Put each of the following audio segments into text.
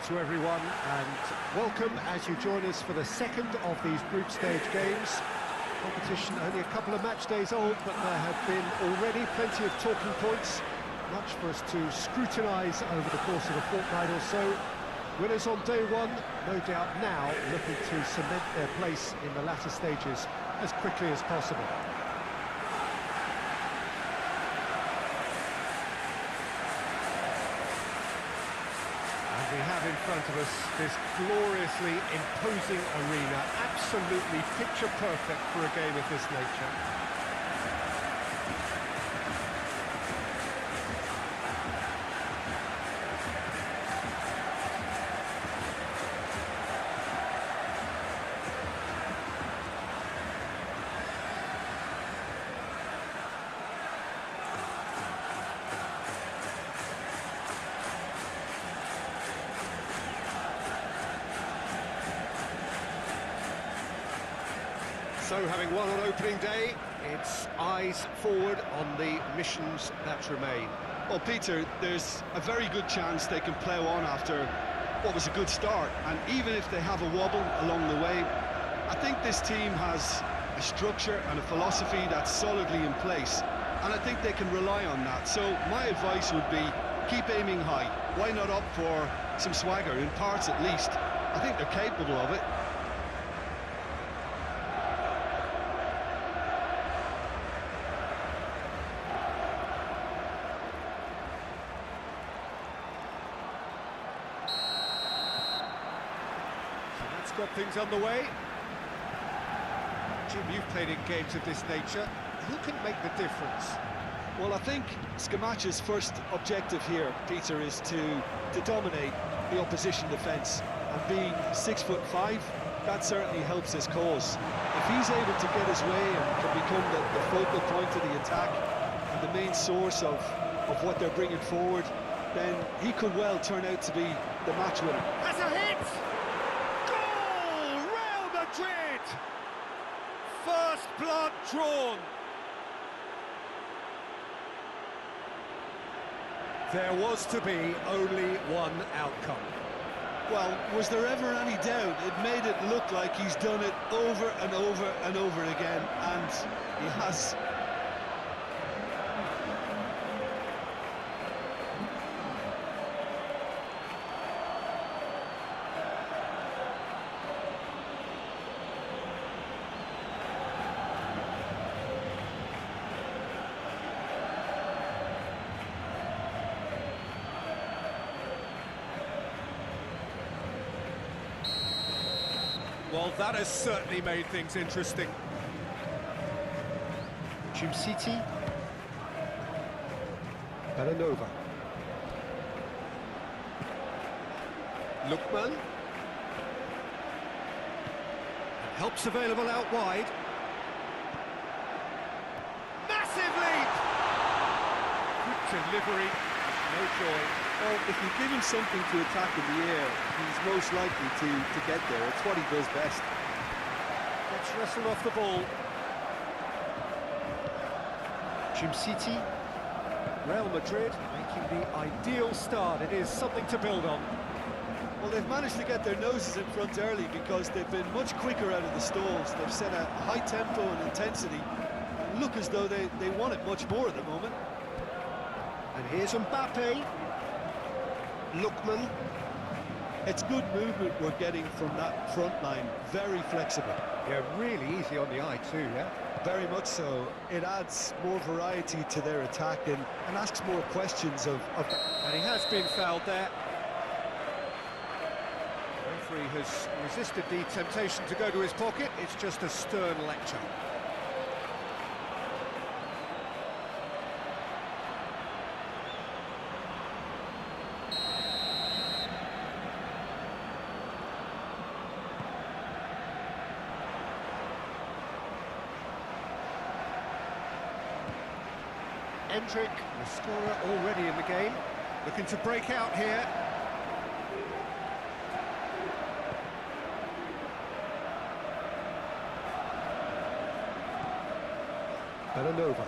to everyone, and welcome as you join us for the second of these group stage games. Competition only a couple of match days old, but there have been already plenty of talking points, much for us to scrutinise over the course of a fortnight or so. Winners on day one, no doubt now looking to cement their place in the latter stages as quickly as possible. We have in front of us this gloriously imposing arena, absolutely picture perfect for a game of this nature. So, having won on opening day, it's eyes forward on the missions that remain. Well, Peter, there's a very good chance they can plough on after what was a good start, and even if they have a wobble along the way, I think this team has a structure and a philosophy that's solidly in place, and I think they can rely on that. So my advice would be, keep aiming high. Why not opt for some swagger, in parts at least? I think they're capable of it. Got things underway. Jim, you've played in games of this nature. Who can make the difference? Well, I think Scamaccia's first objective here, Peter, is to dominate the opposition defence. And being 6'5", that certainly helps his cause. If he's able to get his way and can become the focal point of the attack and the main source of what they're bringing forward, then he could well turn out to be the match winner. Has a hit! First blood drawn. There was to be only one outcome. Well, was there ever any doubt? It made it look like he's done it over and over and over again, and he has. Well, that has certainly made things interesting. City, Belanova. Lookman. Helps available out wide. Massive leap! Good delivery, no joy. Well, if you give him something to attack in the air, he's most likely to get there. It's what he does best. Gets wrestled off the ball. City, Real Madrid making the ideal start. It is something to build on. Well, they've managed to get their noses in front early because they've been much quicker out of the stalls. They've set a high tempo and intensity. Look as though they want it much more at the moment. And here's Mbappe. Lookman. It's good movement we're getting from that front line, very flexible. Yeah, really easy on the eye too, yeah? Very much so. It adds more variety to their attack and asks more questions of that. And he has been fouled there. The referee has resisted the temptation to go to his pocket. It's just a stern lecture. Endrick, the scorer already in the game, looking to break out here. Belanova.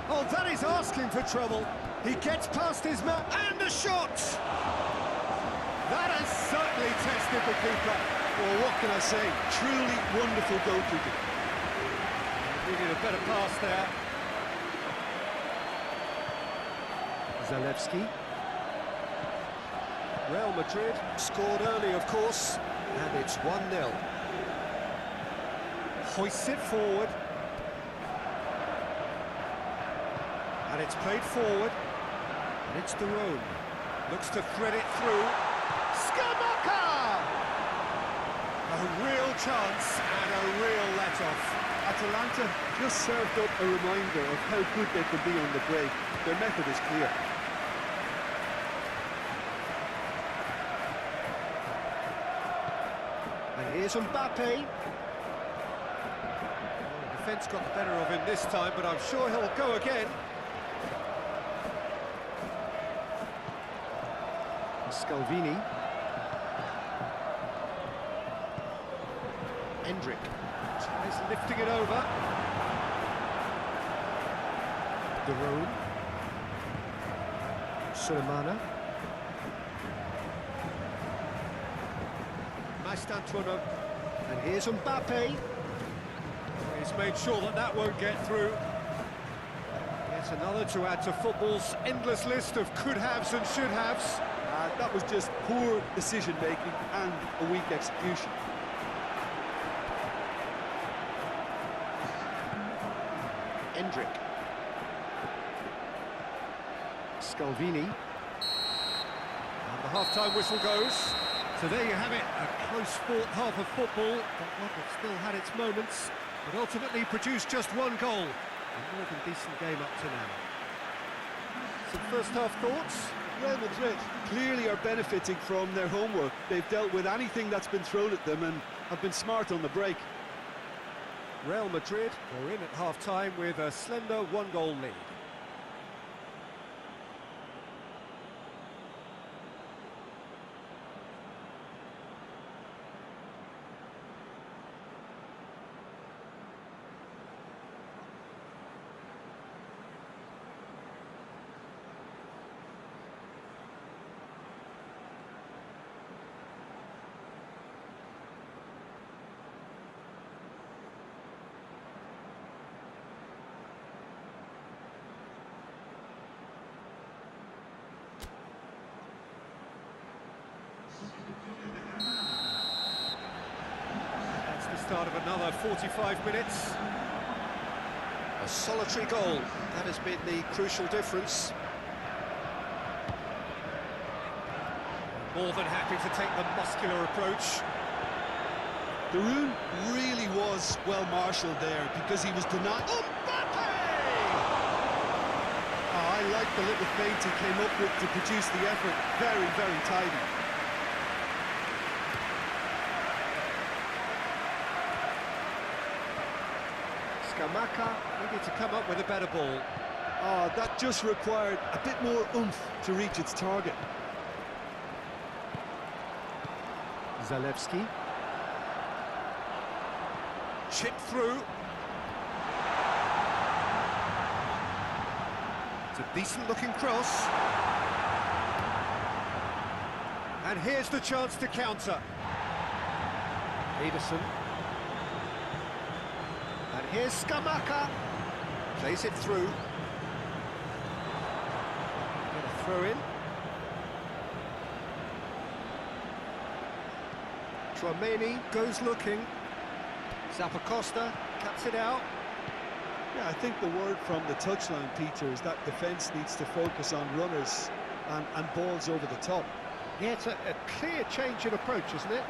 Oh, that is asking for trouble. He gets past his man, and the shot! That has certainly tested the keeper. Well, what can I say? Truly wonderful goalkeeping. Needed a better pass there. Zalewski. Real Madrid scored early, of course, and it's 1-0. Hoists it forward. And it's played forward. And it's De Roon. Looks to thread it through. Skamaka! A real chance and a real let-off. Atalanta just served up a reminder of how good they can be on the break. Their method is clear. And here's Mbappe. The defence got the better of him this time, but I'm sure he'll go again. Scalvini. Endrick tries lifting it over. De Roon. Sulemana. Mastantuono. And here's Mbappe. He's made sure that that won't get through. Yet another to add to football's endless list of could-haves and should-haves. That was just poor decision-making and a weak execution. Endrick. Scalvini. And the half-time whistle goes. So there you have it, a close-fought half of football, but one that still had its moments, but ultimately produced just one goal. A more than decent game up to now. Some first-half thoughts? Real Madrid clearly are benefiting from their homework. They've dealt with anything that's been thrown at them and have been smart on the break. Real Madrid are in at half-time with a slender one-goal lead. That's the start of another 45 minutes. A solitary goal, that has been the crucial difference. More than happy to take the muscular approach. De Roon really was well marshalled there because he was denied. Oh, Mbappe! Oh, I like the little feint he came up with to produce the effort. Very, very tidy. Skamaka needed to come up with a better ball. Oh, that just required a bit more oomph to reach its target. Zalewski. Chip through. It's a decent-looking cross. And here's the chance to counter. Ederson. And here's Skamaka. Plays it through. Get a throw in. Tchouaméni goes looking. Zappacosta cuts it out. Yeah, I think the word from the touchline, Peter, is that defence needs to focus on runners and balls over the top. Yeah, it's a clear change in approach, isn't it?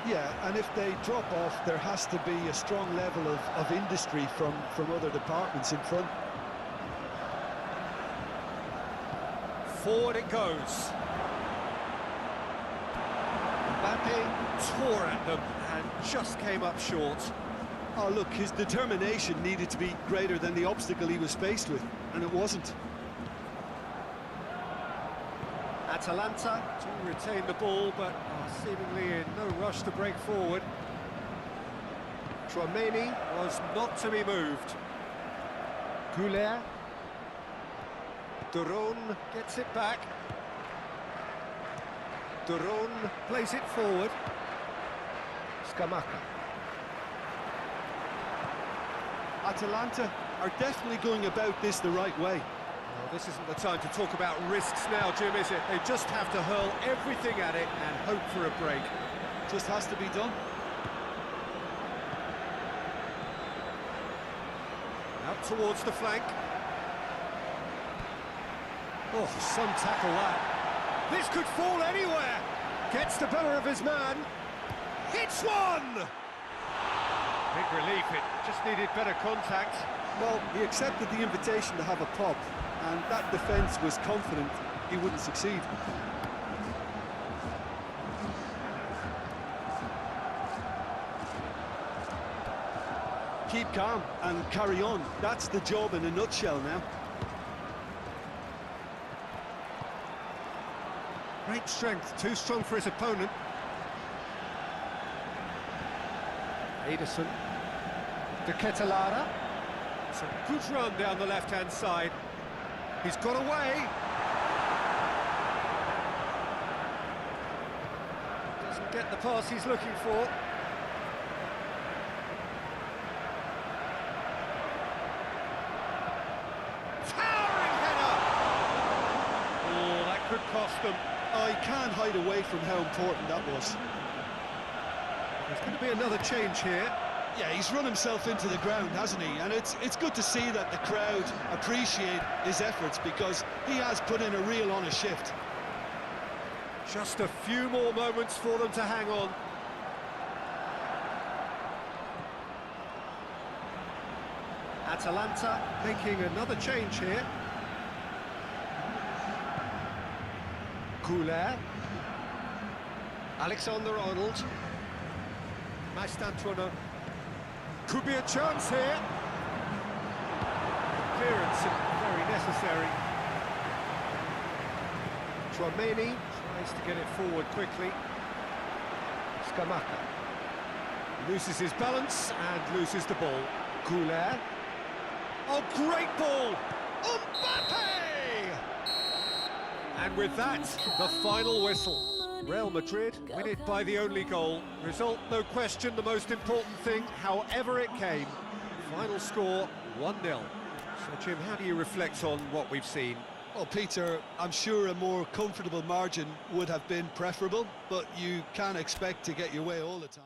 Yeah, and if they drop off, there has to be a strong level of industry from other departments in front. Forward it goes. Mbappe tore at them and just came up short. Oh, look, his determination needed to be greater than the obstacle he was faced with, and it wasn't. Atalanta to retain the ball, but are seemingly in no rush to break forward. Tchouaméni was not to be moved. Goulet. De Roon gets it back. Duron plays it forward. Scamacca. Atalanta are definitely going about this the right way. Well, this isn't the time to talk about risks now, Jim, is it? They just have to hurl everything at it and hope for a break. Just has to be done. Out towards the flank. Oh, some tackle that. This could fall anywhere. Gets the better of his man. Hits one! Big relief, it just needed better contact. Well, he accepted the invitation to have a pop, and that defence was confident he wouldn't succeed. Keep calm and carry on. That's the job in a nutshell now. Great strength, too strong for his opponent. Ederson. De Ketelara. It's a good run down the left-hand side. He's got away. Doesn't get the pass he's looking for. Towering header! Oh, that could cost them. Oh, he can't hide away from how important that was. There's going to be another change here. Yeah, he's run himself into the ground, hasn't he? And it's good to see that the crowd appreciate his efforts, because he has put in a real honest shift. Just a few more moments for them to hang on. Atalanta making another change here. Goulet. Alexander-Arnold. Mastantuono. Could be a chance here. Clearance very necessary. Tchouaméni tries to get it forward quickly. Scamacca loses his balance and loses the ball. Goulet. Oh, great ball! Mbappe! And with that, the final whistle. Real Madrid win it by the only goal. Result, no question, the most important thing, however it came. Final score, 1-0. So, Jim, how do you reflect on what we've seen? Well, Peter, I'm sure a more comfortable margin would have been preferable, but you can't expect to get your way all the time.